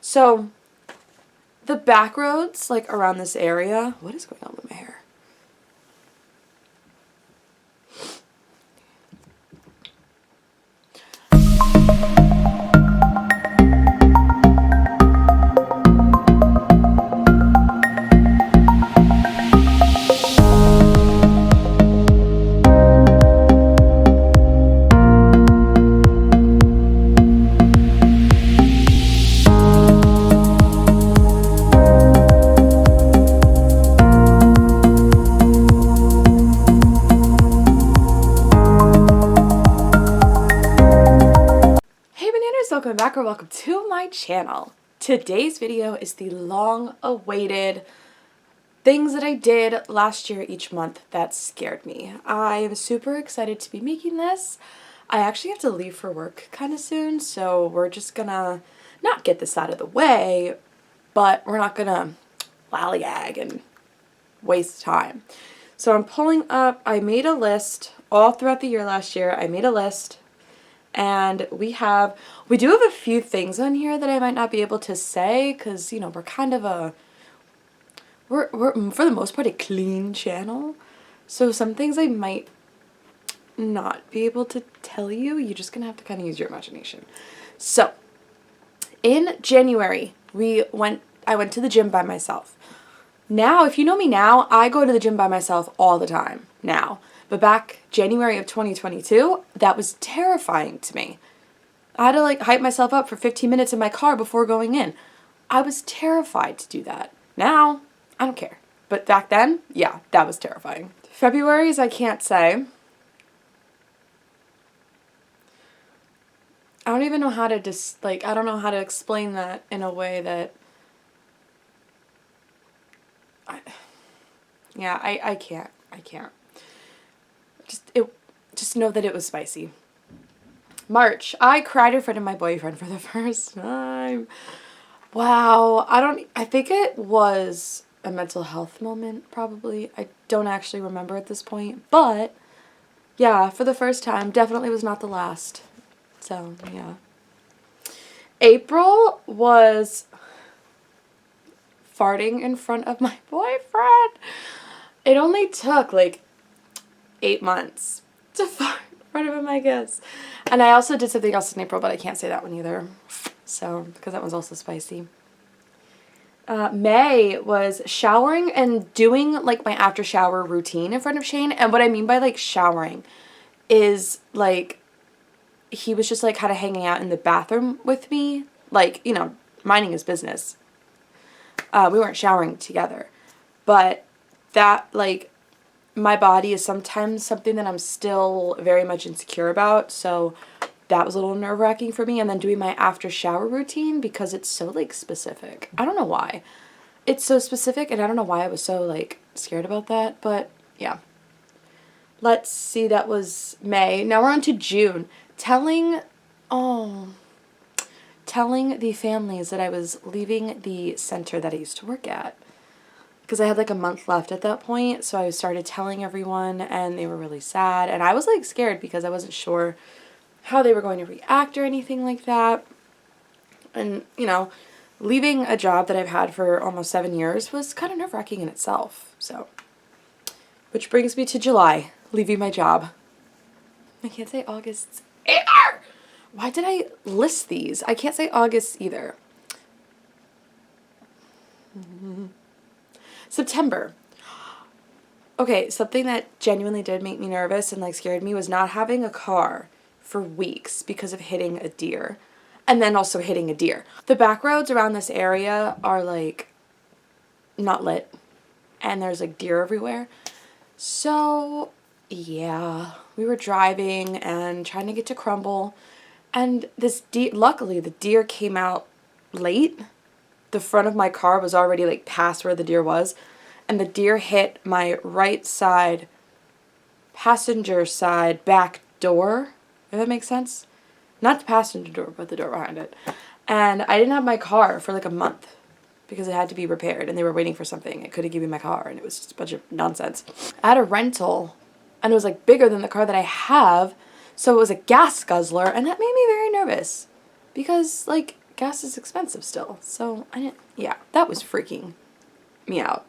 So the back roads, like around this area, what is going on with my hair? Welcome back or welcome to my channel. Today's video is the long-awaited things that I did last year each month that scared me. I am super excited to be making this. I actually have to leave for work kind of soon, so we're just gonna not get this out of the way, but we're not gonna lollygag and waste time. So I'm pulling up, I made a list all throughout the year last year. I made a list. And we do have a few things on here that I might not be able to say because, you know, we're kind of we're for the most part a clean channel. So some things I might not be able to tell you. You're just going to have to kind of use your imagination. So in January, I went to the gym by myself. Now, if you know me now, I go to the gym by myself all the time now. But back January of 2022, that was terrifying to me. I had to like hype myself up for 15 minutes in my car before going in. I was terrified to do that. Now, I don't care. But back then, yeah, that was terrifying. February's I can't say. I don't even know how to I don't know how to explain that in a way that I can't. Just know that it was spicy. March, I cried in front of my boyfriend for the first time. Wow, I think it was a mental health moment, probably. I don't actually remember at this point, but yeah, for the first time, definitely was not the last. So, yeah. April was farting in front of my boyfriend. It only took like 8 months to fart in front of him, I guess. And I also did something else in April, but I can't say that one either. So, because that one's also spicy. May was showering and doing like my after shower routine in front of Shane. And what I mean by like showering is like he was just like kind of hanging out in the bathroom with me, like, you know, minding his business. We weren't showering together, but that like my body is sometimes something that I'm still very much insecure about, so that was a little nerve-wracking for me. And then doing my after shower routine, because it's so like specific. I don't know why it's so specific, and I don't know why I was so like scared about that, but yeah. Let's see, that was May. Now we're on to June. Telling the families that I was leaving the center that I used to work at. Because I had like a month left at that point, so I started telling everyone, and they were really sad. And I was like scared because I wasn't sure how they were going to react or anything like that. And, you know, leaving a job that I've had for almost 7 years was kind of nerve-wracking in itself. So, which brings me to July, leaving my job. I can't say August either! Why did I list these? I can't say August either. September. Okay, something that genuinely did make me nervous and like scared me was not having a car for weeks because of hitting a deer. And then also hitting a deer. The back roads around this area are like not lit, and there's like deer everywhere. So yeah, we were driving and trying to get to Crumble, and this deer, luckily the deer came out late. The front of my car was already like past where the deer was, and the deer hit my right side passenger side back door, if that makes sense. Not the passenger door, but the door behind it. And I didn't have my car for like a month because it had to be repaired, and they were waiting for something. I couldn't give me my car, and it was just a bunch of nonsense. I had a rental, and it was like bigger than the car that I have, so it was a gas guzzler, and that made me very nervous because like gas is expensive still. So yeah, that was freaking me out.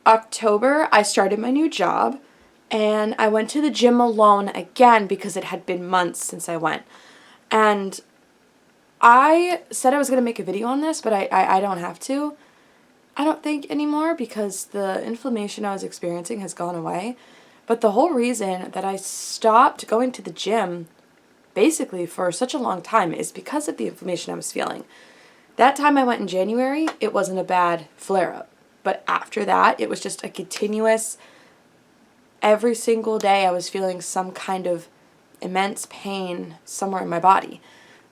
October, I started my new job and I went to the gym alone again because it had been months since I went. And I said I was going to make a video on this, but I don't have to, I don't think, anymore, because the inflammation I was experiencing has gone away. But the whole reason that I stopped going to the gym basically for such a long time is because of the inflammation I was feeling. That time I went in January, it wasn't a bad flare-up. But after that, it was just a continuous, every single day I was feeling some kind of immense pain somewhere in my body.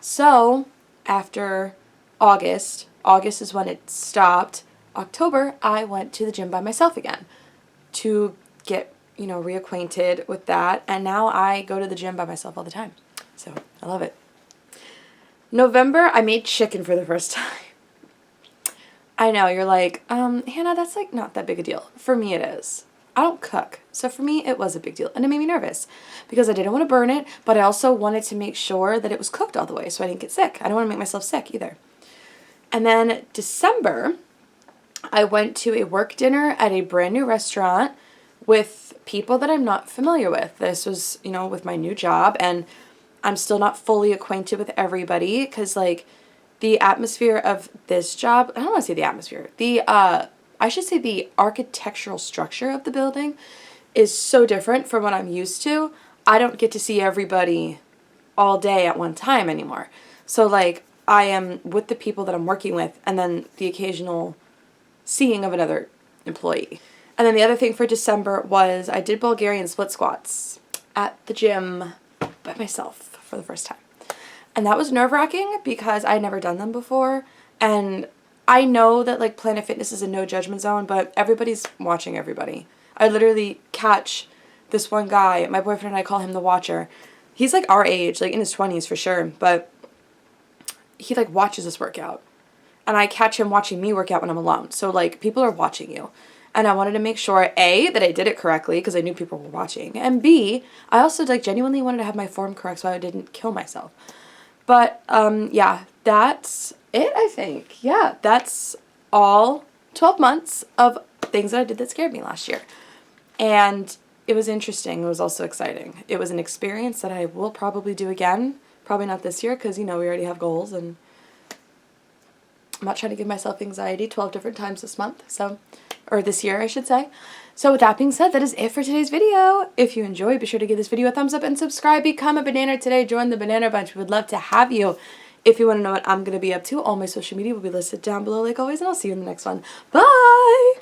So after August is when it stopped. October, I went to the gym by myself again to get, reacquainted with that. And now I go to the gym by myself all the time. So I love it. November, I made chicken for the first time. I know, you're like, Hannah, that's like not that big a deal. For me it is. I don't cook. So for me it was a big deal. And it made me nervous because I didn't want to burn it, but I also wanted to make sure that it was cooked all the way so I didn't get sick. I don't want to make myself sick either. And then December, I went to a work dinner at a brand new restaurant with people that I'm not familiar with. This was, with my new job, and I'm still not fully acquainted with everybody because, like, the atmosphere of this job, I don't want to say the atmosphere, I should say the architectural structure of the building is so different from what I'm used to. I don't get to see everybody all day at one time anymore. So, like, I am with the people that I'm working with and then the occasional seeing of another employee. And then the other thing for December was I did Bulgarian split squats at the gym by myself for the first time. And that was nerve-wracking because I'd never done them before. And I know that, like, Planet Fitness is a no judgment zone, but everybody's watching everybody. I literally catch this one guy, my boyfriend and I call him the Watcher. He's like our age, like in his 20s for sure, but he like watches us work out. And I catch him watching me work out when I'm alone. So, like, people are watching you. And I wanted to make sure, A, that I did it correctly because I knew people were watching. And B, I also, like, genuinely wanted to have my form correct so I didn't kill myself. But, yeah, that's it, I think. Yeah, that's all 12 months of things that I did that scared me last year. And it was interesting. It was also exciting. It was an experience that I will probably do again. Probably not this year because, we already have goals, and I'm not trying to give myself anxiety 12 different times this month, or this year, I should say. So with that being said, that is it for today's video. If you enjoyed, be sure to give this video a thumbs up and subscribe. Become a banana today. Join the Banana Bunch. We would love to have you. If you want to know what I'm going to be up to, all my social media will be listed down below like always, and I'll see you in the next one. Bye!